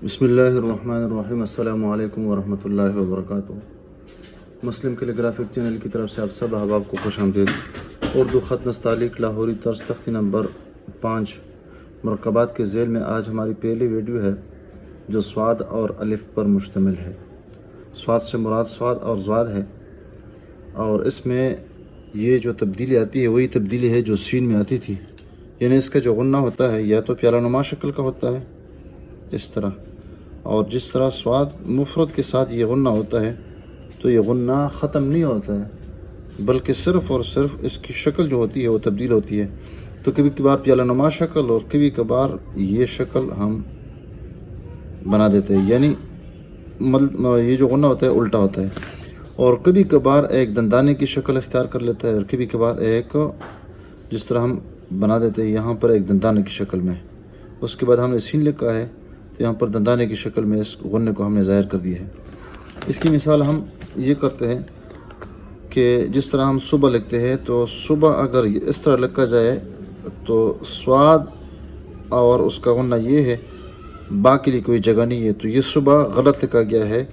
بسم اللہ الرحمن الرحیم، السلام علیکم ورحمۃ اللہ وبرکاتہ۔ مسلم کیلیگرافک چینل کی طرف سے آپ سب احباب کو خوش آمدید۔ اردو خط نستعلیق لاہوری طرز تختی نمبر 5 مرکبات کے ذیل میں آج ہماری پہلی ویڈیو ہے جو صاد اور الف پر مشتمل ہے۔ صاد سے مراد صاد اور زواد ہے، اور اس میں یہ جو تبدیلی آتی ہے وہی تبدیلی ہے جو سین میں آتی تھی، یعنی اس کا جو غنہ ہوتا ہے یا تو پیالہ نما شکل کا ہوتا ہے اس طرح، اور جس طرح صاد مفرد کے ساتھ یہ غنہ ہوتا ہے تو یہ غنہ ختم نہیں ہوتا ہے، بلکہ صرف اور صرف اس کی شکل جو ہوتی ہے وہ تبدیل ہوتی ہے۔ تو کبھی کبھار پیالہ نما شکل اور کبھی کبھار یہ شکل ہم بنا دیتے ہیں، یعنی یہ جو غنہ ہوتا ہے الٹا ہوتا ہے، اور کبھی کبھار ایک دندانے کی شکل اختیار کر لیتا ہے، اور کبھی کبھار ایک جس طرح ہم بنا دیتے ہیں یہاں پر ایک دندانے کی شکل میں۔ اس کے بعد ہم نے سین لکھا ہے تو یہاں پر دندانے کی شکل میں اس غنے کو ہم نے ظاہر کر دیا ہے۔ اس کی مثال ہم یہ کرتے ہیں کہ جس طرح ہم صبح لکھتے ہیں تو صبح اگر اس طرح لکھا جائے تو صاد اور اس کا غنہ یہ ہے، باقی لیے کوئی جگہ نہیں ہے، تو یہ صبح غلط لکھا گیا ہے،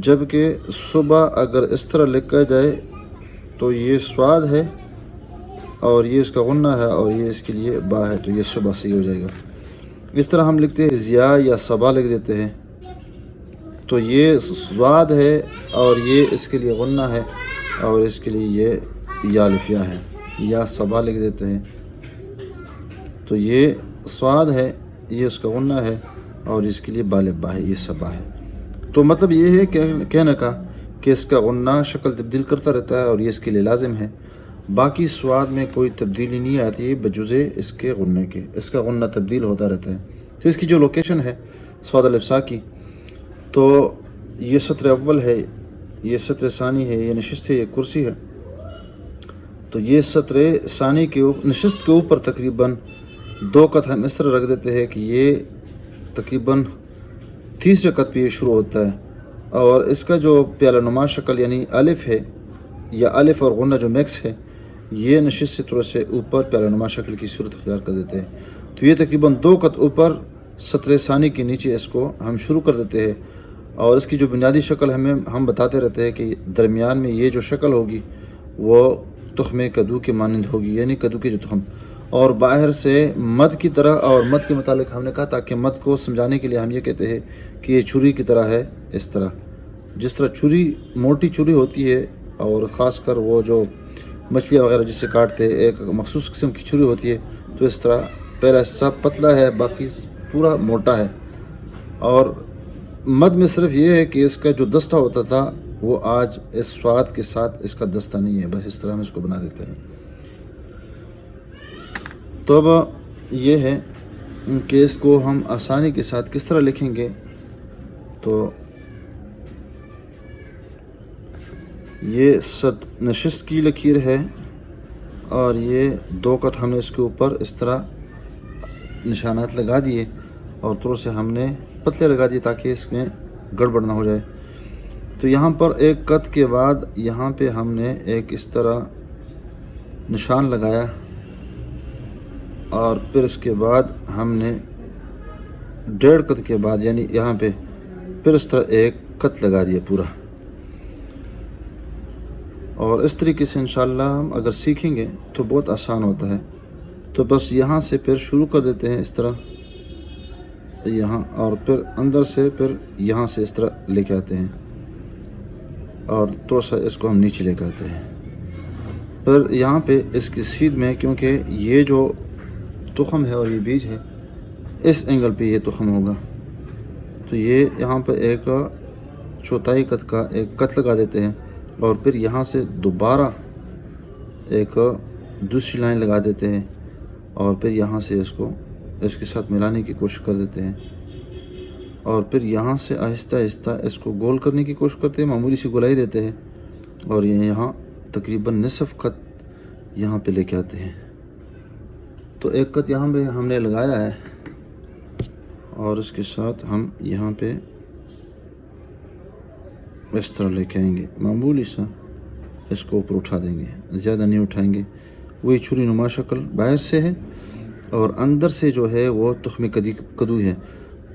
جبکہ صبح اگر اس طرح لکھا جائے تو یہ صاد ہے اور یہ اس کا غنہ ہے اور یہ اس کے لیے با ہے، تو یہ صبح صحیح ہو جائے گا۔ اس طرح ہم لکھتے ہیں ضیا یا صبا لکھ دیتے ہیں تو یہ صاد ہے اور یہ اس کے لیے غنہ ہے اور اس کے لیے یہ یا الفیا ہے، یا صبا لکھ دیتے ہیں تو یہ صاد ہے، یہ اس کا غنہ ہے اور اس کے لیے با ہے، یہ صبا ہے۔ تو مطلب یہ ہے کہ کہنے کا کہ اس کا غنہ شکل تبدیل کرتا رہتا ہے اور یہ اس کے لیے لازم ہے، باقی صاد میں کوئی تبدیلی نہیں آتی بجزے اس کے غنے کے، اس کا غنہ تبدیل ہوتا رہتا ہے۔ تو اس کی جو لوکیشن ہے صاد الف سا کی، تو یہ سطر اول ہے، یہ سطر ثانی ہے، یہ نشست ہے، یہ کرسی ہے، تو یہ سطر ثانی کے نشست کے اوپر تقریباً 2 قط ہم اس طرح رکھ دیتے ہیں کہ یہ تقریباً 30 قط پہ یہ شروع ہوتا ہے، اور اس کا جو پیالہ نما شکل یعنی الف ہے یا الف اور غنہ جو میکس ہے، یہ نشست سے تھوڑا سے اوپر پیالہ نما شکل کی صورت اختیار کر دیتے ہیں، تو یہ تقریباً 2 قط اوپر سطر ثانی کے نیچے اس کو ہم شروع کر دیتے ہیں، اور اس کی جو بنیادی شکل ہم بتاتے رہتے ہیں کہ درمیان میں یہ جو شکل ہوگی وہ تخم کدو کے مانند ہوگی، یعنی کدو کے جو تخم، اور باہر سے مد کی طرح، اور مد کے متعلق ہم نے کہا تاکہ مد کو سمجھانے کے لیے ہم یہ کہتے ہیں کہ یہ چھری کی طرح ہے، اس طرح جس طرح چھری موٹی چھری ہوتی ہے، اور خاص کر وہ جو مچھلیاں وغیرہ جس سے کاٹتے ہیں ایک مخصوص قسم کی چھری ہوتی ہے، تو اس طرح پہلا حصہ پتلا ہے باقی پورا موٹا ہے، اور مد میں صرف یہ ہے کہ اس کا جو دستہ ہوتا تھا وہ آج اس صاد کے ساتھ اس کا دستہ نہیں ہے، بس اس طرح ہم اس کو بنا دیتے ہیں۔ تو اب یہ ہے کہ اس کو ہم آسانی کے ساتھ کس طرح لکھیں گے، تو یہ نشست کی لکیر ہے، اور یہ 2 قط ہم نے اس کے اوپر اس طرح نشانات لگا دیے، اور تھوڑے سے ہم نے پتلے لگا دیے تاکہ اس میں گڑبڑ نہ ہو جائے۔ تو یہاں پر 1 قط کے بعد یہاں پہ ہم نے ایک اس طرح نشان لگایا، اور پھر اس کے بعد ہم نے 1.5 قط کے بعد یعنی یہاں پہ پھر اس طرح 1 قط لگا دیا پورا، اور اس طریقے سے انشاءاللہ ہم اگر سیکھیں گے تو بہت آسان ہوتا ہے۔ تو بس یہاں سے پھر شروع کر دیتے ہیں اس طرح یہاں، اور پھر اندر سے پھر یہاں سے اس طرح لے کے آتے ہیں، اور تھوڑا سا اس کو ہم نیچے لے کے آتے ہیں، پھر یہاں پہ اس کی سیدھ میں کیونکہ یہ جو تخم ہے اور یہ بیج ہے اس اینگل پہ یہ تخم ہوگا، تو یہ یہاں پہ ایک 1/4 قط کا 1 قط لگا دیتے ہیں، اور پھر یہاں سے دوبارہ ایک دوسری لائن لگا دیتے ہیں، اور پھر یہاں سے اس کو اس کے ساتھ ملانے کی کوشش کر دیتے ہیں، اور پھر یہاں سے آہستہ آہستہ اس کو گول کرنے کی کوشش کرتے ہیں، معمولی سی گولائی دیتے ہیں، اور یہاں تقریباً نصف قط یہاں پہ لے کے آتے ہیں۔ تو 1 قط یہاں پہ ہم نے لگایا ہے، اور اس کے ساتھ ہم یہاں پہ اس طرح لے کے آئیں گے، معمولی سا اس کو اوپر اٹھا دیں گے، زیادہ نہیں اٹھائیں گے، وہی چھری نما شکل باہر سے ہے اور اندر سے جو ہے وہ تخم کدو ہے،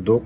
2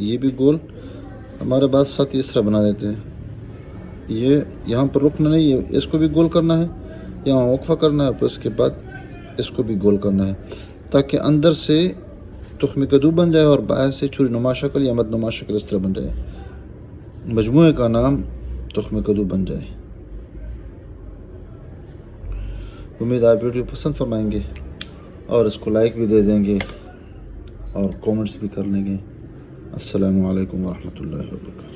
یہ بھی گول. ہمارے بعض ساتھی اس طرح بنا دیتے ہیں. یہ یہاں پر رکنا نہیں ہے, اس کو بھی گول کرنا ہے, یہاں وقفہ کرنا ہے, پھر اس کے بعد اس کو بھی گول کرنا ہے, تاکہ اندر سے تخم کدو بن جائے اور باہر سے چھری نما شکل یا مد نما شکل اس طرح بن جائے. مجموعے کا نام تخم کدو بن جائے. امید آپ ویڈیو پسند فرمائیں گے اور اس کو لائک بھی دے دیں گے اور کومنٹس بھی کر لیں گے. السلام علیکم ورحمۃ اللہ وبرکاتہ.